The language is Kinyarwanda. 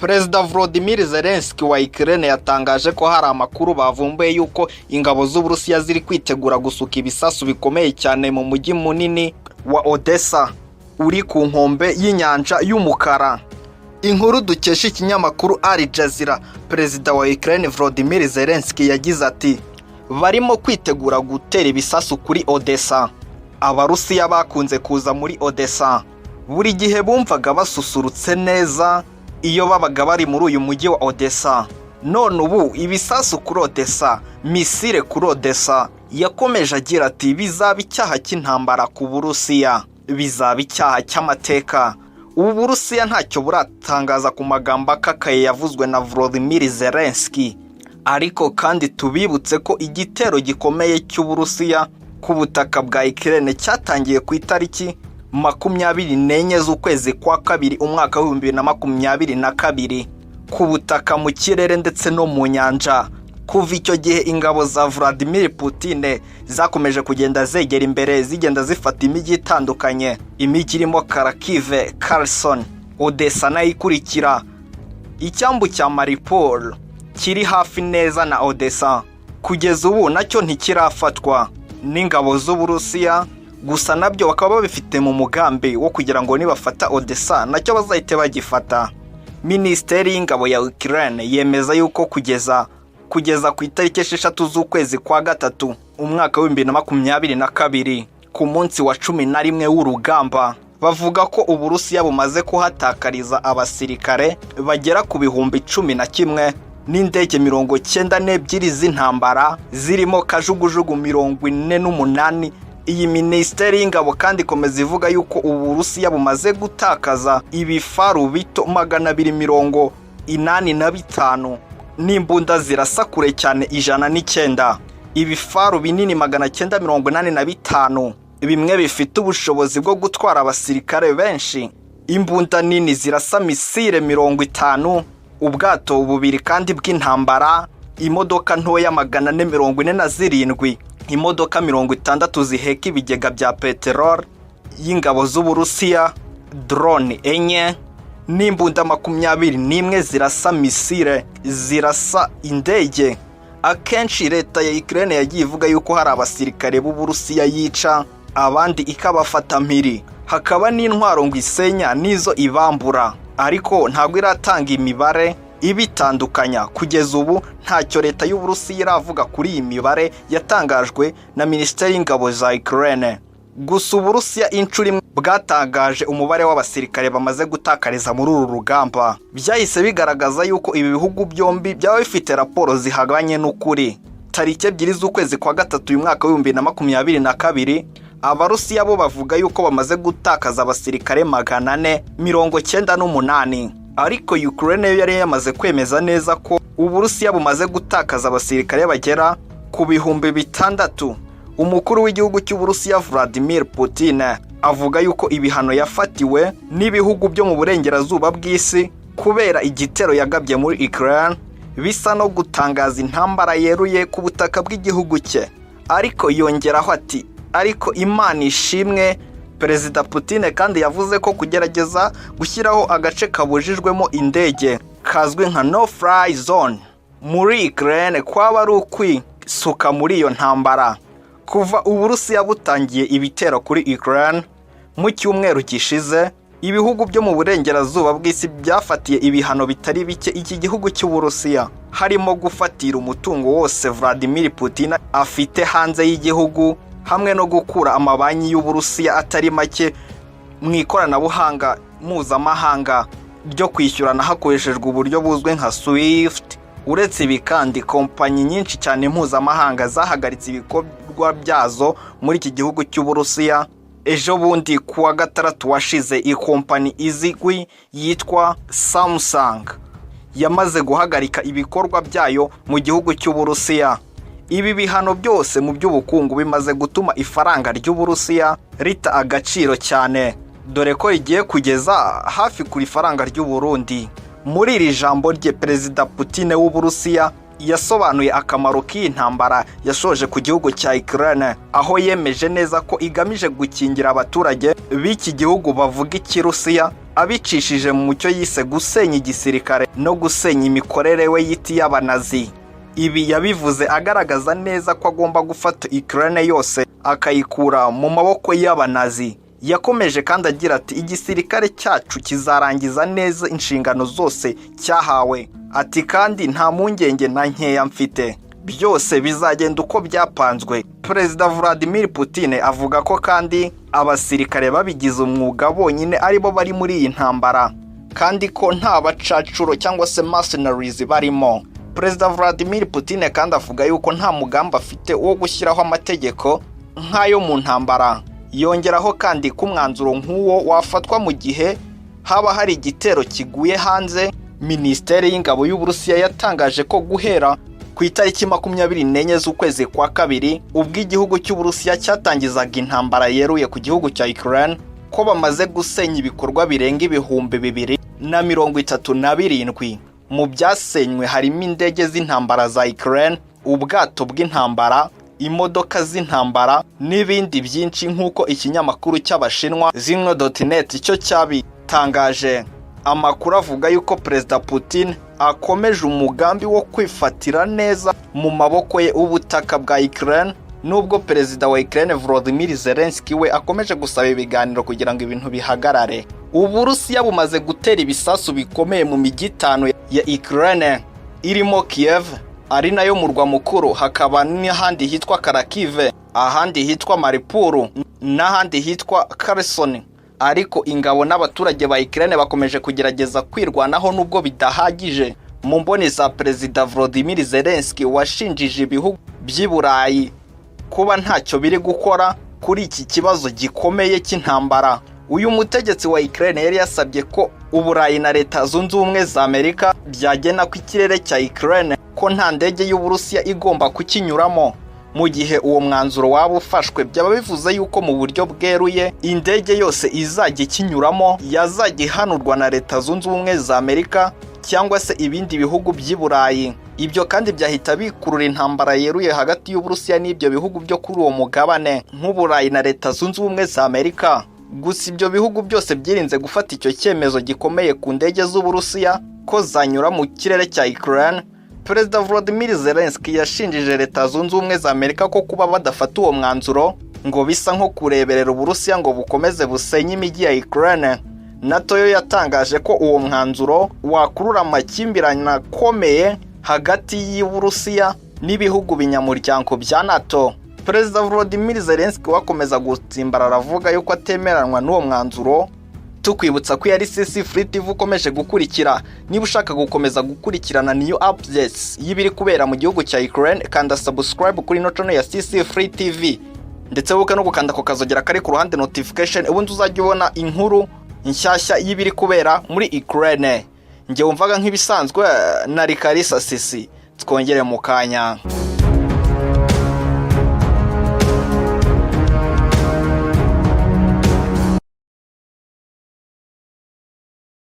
Perezida Volodymyr Zelensky wa Ukraine yatangaje ko hari amakuru bavumbuye yuko ingabo z'Uburusiya ziri kwitegura gusuka ibisasu bikomeye cyane mu mujyi munini wa Odessa uri ku nkombe y'inyanja y'umukara. Inkuru dukesha ikinyamakuru Al Jazeera, Perezida wa Ukraine Volodymyr Zelensky yagize ati: barimo kwitegura gutera ibisasu kuri Odessa. Abarusiya bakunze kuza muri Odessa, buri gihe bumvaga basusurutse neza iyo babaga bari muri uyu mujyi wa Odessa. None ubu ibisasu kuri Odessa, misile kuri Odessa. Yakomeje agira ati bizaba icyaha cy'intambara ku Burusiya, bizaba icyaha cy'amateka. Ubu Burusiya ntacyo buratangaza ku magambo akakaye yavuzwe na Volodymyr Zelensky. Ariko kandi tubibutse ko igitero gikomeye cy'Uburusiya ku butaka bwa Ukraine cyatangiye ku itariki 24 z'ukwezi kwa kabiri umwaka wa 2022 ku butaka, mu kirere ndetse no mu nyanja. Kuva icyo gihe ingabo za Vladimir Putin zakomeje kugenda zegera imbere, zigenda zifata imijyi itandukanye, imijyi irimo Kharkiv, Kherson, Odessa nayikurikira. Icyambu cya Mariupol kiri hafi neza na Odessa kugeza ubu nacyo ntikirafatwa n'ingabo z'Uburusiya, gusa nabyo bakaba babifite mu mugambi wo kugira ngo nibafata Odessa nacyo bazahite bagifata. Minisiteri y'ingabo ya Ukraine yemeza yuko kugeza ku itariki 6 z'ukwezi kwa gatatu umwaka wa 2022 ku munsi wa 11 w'urugamba, bavuga ko Uburusiya bumaze kuhatakariza abasirikare bagera ku bihumbi 11 n'indege 92 z'intambara zirimo kajugujugu 48. Iyi minisiteri y'ingabo kandi ikomeza ivuga yuko Uburusiya bumaze gutakaza ibifaru bito 285 n'imbunda zirasa kure cyane 109, ibifaru binini 985, bimwe bifite ubushobozi bwo gutwara abasirikare benshi, imbunda nini zirasa misile 50, ubwato bubiri kandi bw'intambara, imodoka ntoya 447, imodoka 60 ziheka ibigega bya peteroli y'ingabo z'Uburusiya, drone enye n'imbunda 21 zirasa misile zirasa indege. Akenshi leta ya Ukraine yagiye ivuga yuko hari abasirikare b'Uburusiya yica abandi ikabafata mpiri, hakaba n'intwaro ngo isenya nizo ibambura, ariko ntabwo iratanga imibare ibitandukanya. Kugeza ubu ntacyo leta y'Uburusiya iravuga kuri iyi mibare yatangajwe na Minisiteri y'ingabo za Ukraine. Gusa Uburusiya inshuro imwe bwatangaje umubare w'abasirikare bamaze gutakariza muri uru rugamba. Byahise bigaragaza yuko ibi bihugu byombi byaba bifite raporo zihaganye n'ukuri. Tariki 2 z'ukwezi kwa gatatu uyu mwaka wa 2022 Abarusiya bo bavuga yuko bamaze gutakaza abasirikare 498, ariko Ukraine yo yari yamaze kwemeza neza ko Uburusiya bumaze gutakaza abasirikare bagera ku bihumbi 6. Umukuru w'igihugu cy'Uburusiya Vladimir Putin avuga yuko ibihano yafatiwe n'ibihugu byo mu burengerazuba bw'isi kubera igitero yagabye muri Ukraine bisa no gutangaza intambara yeruye ku butaka bw'igihugu cye. Ariko yongeraho ati ariko Imana ishimwe. Perezida Putin kandi yavuze ko kugerageza gushyiraho agace kabujijwemo indege kazwi nka no fly zone muri Ukraine kwaba ari ukwisuka muri iyo ntambara. Kuva Uburusiya butangiye ibitero kuri Ukraine mu cyumweru gishize, ibihugu byo mu burengerazuba bw'isi byafatiye ibihano bitari bike iki gihugu cy'Uburusiya, harimo gufatira umutungo wose Vladimir Putin afite hanze y'igihugu, hamwe no gukura amabanki y'Uburusiya atari make mu ikoranabuhanga mpuzamahanga ryo kwishyurana hakoreshejwe uburyo buzwi nka SWIFT. Uretse ibi kandi kompanyi nyinshi cyane mpuzamahanga zahagaritse ibikorwa byazo muri iki gihugu cy'Uburusiya. Ejo bundi kuwa gatandatu washize ikompanyi izigwi yitwa Samsung yamaze guhagarika ibikorwa byayo mu gihugu cy'Uburusiya. Ibi bihano byose mu by'ubukungu bimaze gutuma ifaranga ry'Uburusiya rita agaciro cyane, dore ko rigiye kugeza hafi kuri faranga ry'u Burundi. Muri iri jambo rye, Perezida Putin w'Uburusiya yasobanuye akamaro k'iyi ntambara yashoje ku gihugu cya Ukraine, aho yemeje neza ko igamije gukingira abaturage b'iki gihugu bavuga Ikirusiya abicishije mu mucyo yise gusenya igisirikare no gusenya imikorere we yiti y'abanazi. Ibi yabivuze agaragaza neza ko agomba gufata Ukraine yose akayikura mu maboko y'abanazi. Yakomeje kandi agira ati igisirikare cyacu kizarangiza neza inshingano zose cyahawe. Ati kandi nta mpungenge na nkeya mfite, byose bizagenda uko byapanzwe. Perezida Vladimir Putin avuga ko kandi abasirikare babigize umwuga bonyine aribo bari muri iyi ntambara, kandi ko nta bacacuro cyangwa se mercenaries barimo. Perezida Vladimir Putin kandi avuga yuko nta mugambi afite wo gushyiraho amategeko nk'ayo mu ntambara. Yongeraho kandi ko umwanzuro nk'uwo wafatwa mu gihe haba hari igitero kiguye hanze. Minisiteri y'ingabo y'Uburusiya yatangaje ko guhera ku itariki 24 z'ukwezi kwa kabiri ubwo igihugu cy'Uburusiya cyatangizaga intambara yeruye ku gihugu cya Ukraine ko bamaze gusenya ibikorwa birenga 237. Mu byasenywe harimo indege z'intambara za Ukraine, ubwato bw'intambara, imodoka z'intambara n'ibindi byinshi nk'uko ikinyamakuru cy'Abashinwa Zino.net cyo cyabitangaje. Amakuru avuga yuko Perezida Putin akomeje umugambi wo kwifatira neza mu maboko ye ubutaka bwa Ukraine, nubwo Perezida wa Ukraine Volodymyr Zelensky we akomeje gusaba ibiganiro kugira ngo ibintu bihagarare. Uburusiya bumaze gutera ibisasu bikomeye mu mijyi 5 ya Ukraine irimo Kiev, ari nayo murwa mukuru, hakaba n'ahandi hitwa Kharkiv, ahandi hitwa Mariupol n'ahandi hitwa Kherson. Ariko ingabo n'abaturage ba Ukraine bakomeje kugerageza kwirwanaho nubwo bidahagije. Mu mboni za Perezida Volodymyr Zelensky washinjije ibihugu by'Iburayi kuba ntacyo biri gukora kuri iki kibazo gikomeye cy'intambara. Uyu mutegetsi wa Ukraine yari yasabye ko Uburayi na Leta Zunze Ubumwe za Amerika byagena ku ikirere cya Ukraine ko nta ndege y'Uburusiya igomba kukinyuramo. Mu gihe uwo mwanzuro waba ufashwe, byaba bivuze yuko mu buryo bweruye indege yose izajya ikinyuramo yazajya ihanurwa na Leta Zunze Ubumwe za Amerika cyangwa se ibindi bihugu by'Iburayi. Ibyo kandi byahita bikurura intambara yeruye hagati y'Uburusiya n'ibyo bihugu byo kuri uwo mugabane nk'Uburayi na Leta Zunze Ubumwe za Amerika. Gusa ibyo bihugu byose byirinze gufata icyo cyemezo gikomeye ku ndege z'Uburusiya ko zanyura mu kirere cya Ukraine. Perezida Volodymyr Zelensky yashinjije Leta Zunze Ubumwe za Amerika ko kuba badafata uwo mwanzuro ngo bisa nko kureberera Uburusiya ngo bukomeze busenye imijyi ya Ukraine. NATO yo yatangaje ko uwo mwanzuro wakurura amakimbirane akomeye hagati y'Uburusiya n'ibihugu binyamuryango bya NATO. Perezida Volodymyr Zelensky wakomeza gutsimbarara avuga yuko atemeranwa n'uwo mwanzuro. Tukwibutsa ko yari CC Free TV ukomeje gukurikira. Niba ushaka gukomeza gukurikirana new updates y'ibiri kubera mu gihugu cya Ukraine, kanda subscribe kuri no channel ya CC Free TV, ndetse wuka no gukanda ko kazogera kari ku ruhande notification, ubundi uzajya ubona inkuru nshyashya y'ibiri kubera muri Ukraine. Nge wumvaga nk'ibisanzwe na Rikarisa Sisi. Twongere mu kanya.